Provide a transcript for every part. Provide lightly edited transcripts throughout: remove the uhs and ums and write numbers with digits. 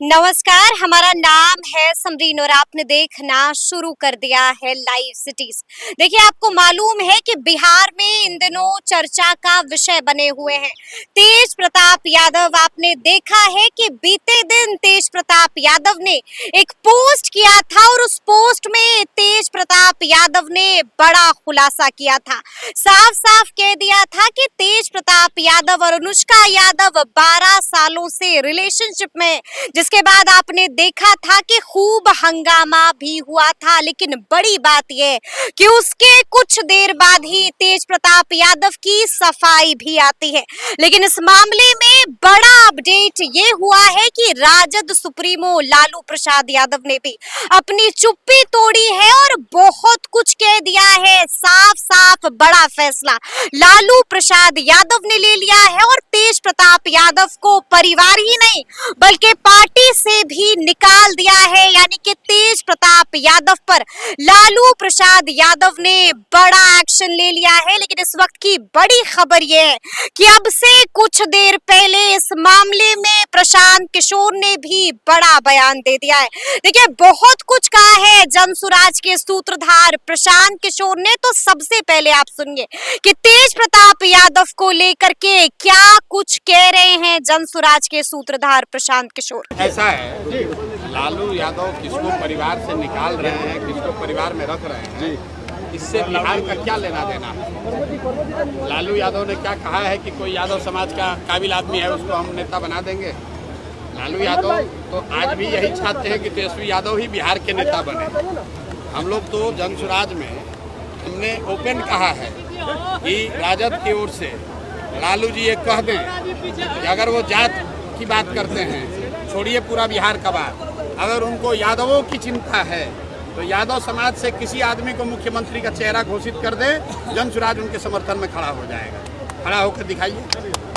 नमस्कार, हमारा नाम है समरीन और आपने देखना शुरू कर दिया है लाइव सिटीज। देखिए, आपको मालूम है कि बिहार में इन दिनों चर्चा का विषय बने हुए हैं तेज प्रताप यादव। आपने देखा है कि बीते दिन तेज प्रताप यादव ने एक पोस्ट किया था और उस पोस्ट में तेज प्रताप यादव ने बड़ा खुलासा किया था। साफ साफ कह दिया था कि तेज प्रताप यादव और अनुष्का यादव 12 सालों से रिलेशनशिप में, जिसके बाद आपने देखा था कि खूब हंगामा भी हुआ था। लेकिन बड़ी बात यह कि उसके कुछ देर बाद ही तेज प्रताप यादव की सफाई भी आती है। लेकिन इस मामले में बड़ा अपडेट ये हुआ है कि राजद सुप्रीमो लालू प्रसाद यादव ने भी अपनी चुप्पी तोड़ी है और बहुत कुछ कह दिया है। साफ साफ बड़ा फैसला लालू प्रसाद यादव ने ले लिया है और तेज प्रताप यादव को परिवार ही नहीं बल्कि पार्टी से भी निकाल दिया है। यानी कि तेज प्रताप यादव पर लालू प्रसाद यादव ने बड़ा एक्शन ले लिया है। लेकिन इस वक्त की बड़ी खबर यह है कि अब से कुछ देर पहले इस मामले में प्रशांत किशोर ने भी बड़ा बयान दे दिया है। देखिए, बहुत कुछ कहा है जनसुराज के सूत्रधार प्रशांत किशोर ने। तो सबसे पहले आप सुनिए कि तेज प्रताप यादव को लेकर के क्या कुछ कह रहे हैं जनसुराज के सूत्रधार प्रशांत किशोर। ऐसा है, लालू यादव किसको परिवार से निकाल रहे हैं, किसको परिवार में रख रहे हैं, इससे बिहार का क्या लेना देना है। लालू यादव ने क्या कहा है कि कोई यादव समाज का काबिल आदमी है उसको हम नेता बना देंगे। लालू यादव तो आज भी यही चाहते हैं कि तेजस्वी यादव ही बिहार के नेता बने। हम लोग तो जनसुराज में हमने ओपन कहा है कि राजद की ओर से लालू जी ये कह दें कि अगर वो जात की बात करते हैं, छोड़िए पूरा बिहार का बात, अगर उनको यादवों की चिंता है तो यादव समाज से किसी आदमी को मुख्यमंत्री का चेहरा घोषित कर दे, जनसुराज उनके समर्थन में खड़ा हो जाएगा। खड़ा होकर दिखाइए।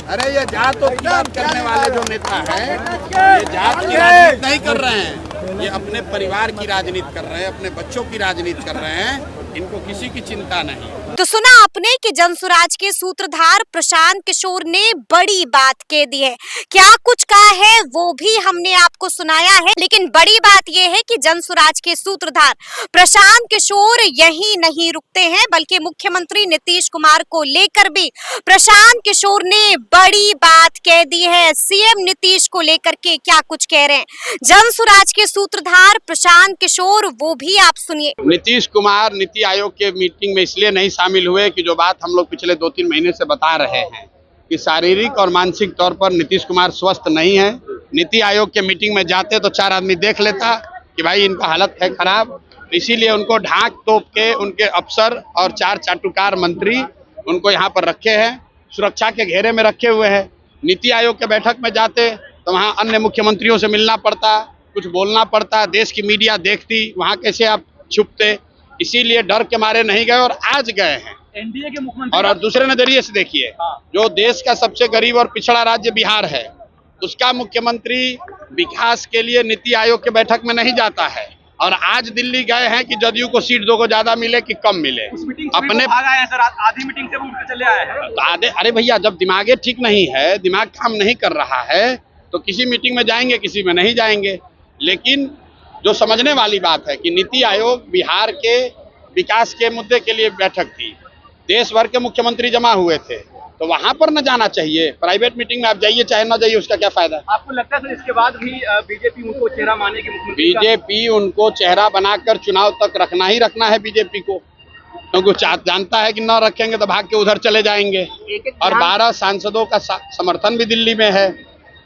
अरे ये जात की बात करने वाले जो नेता हैं, ये जात की राजनीति नहीं कर रहे हैं, ये अपने परिवार की राजनीति कर रहे हैं, अपने बच्चों की राजनीति कर रहे हैं। इनको किसी की चिंता नहीं। तो सुना आपने कि जनसुराज के सूत्रधार प्रशांत किशोर ने बड़ी बात कह दी है। क्या कुछ कहा है वो भी हमने आपको सुनाया है। लेकिन बड़ी बात यह है कि जनसुराज के सूत्रधार प्रशांत किशोर यही नहीं रुकते हैं, बल्कि मुख्यमंत्री नीतीश कुमार को लेकर भी प्रशांत किशोर ने बड़ी बात कह दी है। सीएम नीतीश को लेकर के क्या कुछ कह रहे हैं जनसुराज के सूत्रधार प्रशांत किशोर, वो भी आप सुनिए। नीतीश कुमार नीति आयोग के मीटिंग में इसलिए नहीं शामिल हुए कि जो बात हम लोग पिछले 2-3 महीने से बता रहे हैं कि शारीरिक और मानसिक तौर पर नीतीश कुमार स्वस्थ नहीं है। नीति आयोग के मीटिंग में जाते तो 4 आदमी देख लेता कि भाई इनका हालत है खराब, इसीलिए उनको ढाक तोप के उनके अफसर और 4 चाटुकार मंत्री उनको यहाँ पर रखे हैं, सुरक्षा के घेरे में रखे हुए हैं। नीति आयोग के बैठक में जाते तो वहाँ अन्य मुख्यमंत्रियों से मिलना पड़ता, कुछ बोलना पड़ता, देश की मीडिया देखती, वहाँ कैसे आप छुपते। इसीलिए डर के मारे नहीं गए और आज गए हैं। एनडीए के मुख्यमंत्री और दूसरे नजरिए से देखिए, जो देश का सबसे गरीब और पिछड़ा राज्य बिहार है, उसका मुख्यमंत्री विकास के लिए नीति आयोग के बैठक में नहीं जाता है। और आज दिल्ली गए हैं कि जदयू को सीट 2 को ज्यादा मिले कि कम मिले। अपने आधी मीटिंग से उठ के चले आए हैं। अरे भैया, जब दिमागे ठीक नहीं है, दिमाग काम नहीं कर रहा है, तो किसी मीटिंग में जाएंगे, किसी में नहीं जाएंगे। लेकिन जो समझने वाली बात है कि नीति आयोग बिहार के विकास के मुद्दे के लिए बैठक थी, देश भर के मुख्यमंत्री जमा हुए थे, तो वहां पर न जाना चाहिए। प्राइवेट मीटिंग में आप जाइए चाहे न जाइए, उसका क्या फायदा। आपको लगता है सर इसके बाद भी बीजेपी उनको चेहरा मानेगी? बीजेपी उनको चेहरा बनाकर चुनाव तक रखना ही रखना है बीजेपी को, क्योंकि जानता है कि न रखेंगे तो भाग के उधर चले जाएंगे। और 12 सांसदों का समर्थन भी दिल्ली में है।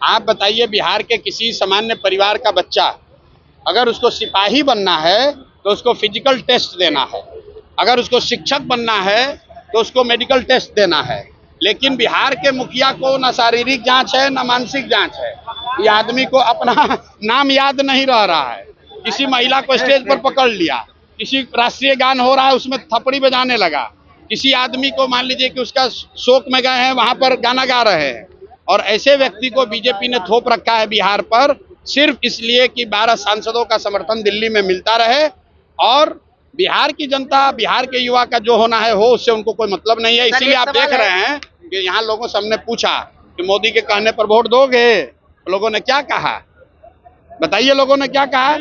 आप बताइए, बिहार के किसी सामान्य परिवार का बच्चा अगर उसको सिपाही बनना है तो उसको फिजिकल टेस्ट देना है, अगर उसको शिक्षक बनना है तो उसको मेडिकल टेस्ट देना है। लेकिन बिहार के मुखिया को न शारीरिक जांच है न मानसिक जांच है। ये आदमी को अपना नाम याद नहीं रह रहा है। किसी महिला को स्टेज पर पकड़ लिया, किसी राष्ट्रीय गान हो रहा है उसमें थपड़ी बजाने लगा, किसी आदमी को मान लीजिए कि उसका शोक में गए हैं वहां पर गाना गा रहे हैं। और ऐसे व्यक्ति को बीजेपी ने थोप रखा है बिहार पर, सिर्फ इसलिए कि 12 सांसदों का समर्थन दिल्ली में मिलता रहे। और बिहार की जनता, बिहार के युवा का जो होना है हो, उससे उनको कोई मतलब नहीं है। इसीलिए आप देख रहे हैं कि यहाँ लोगों से हमने पूछा कि मोदी के कहने पर वोट दोगे, लोगों ने क्या कहा बताइए लोगों ने क्या कहा?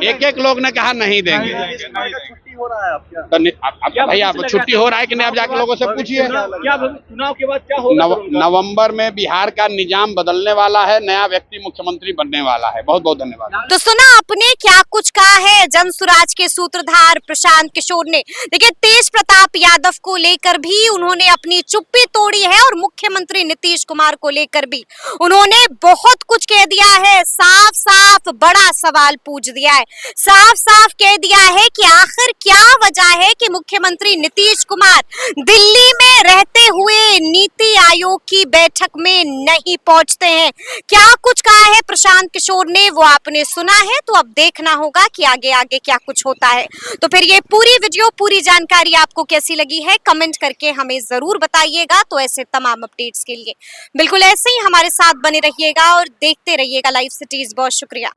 एक एक लोग ने कहा नहीं देंगे। छुट्टी हो रहा है आपका? तो अब भाई आप छुट्टी हो रहा है कि नहीं, आप जाके लोगों से पूछिए। क्या चुनाव के बाद क्या होगा? नवंबर में बिहार का निजाम बदलने वाला है, नया व्यक्ति मुख्यमंत्री बनने वाला है। बहुत बहुत धन्यवाद। तो सुना आपने क्या कुछ कहा है जन सुराज के सूत्रधार प्रशांत किशोर ने। देखिए, तेज प्रताप यादव को लेकर भी उन्होंने अपनी चुप्पी तोड़ी है और मुख्यमंत्री नीतीश कुमार को लेकर भी उन्होंने बहुत कुछ कह दिया है। साफ साफ बड़ा सवाल पूछ दिया है, साफ साफ कह दिया है कि आखिर क्या वजह है कि मुख्यमंत्री नीतीश कुमार दिल्ली में रहते हुए नीति आयोग की बैठक में नहीं पहुंचते हैं। क्या कुछ कहा है प्रशांत किशोर ने वो आपने सुना है, तो अब देखना होगा कि आगे आगे क्या कुछ होता है। तो फिर ये पूरी वीडियो, पूरी जानकारी आपको कैसी लगी है, कमेंट करके हमें जरूर बताइएगा। तो ऐसे तमाम अपडेट्स के लिए बिल्कुल ऐसे ही हमारे साथ बने रहिएगा और देखते रहिएगा लाइव सिटीज। बहुत शुक्रिया।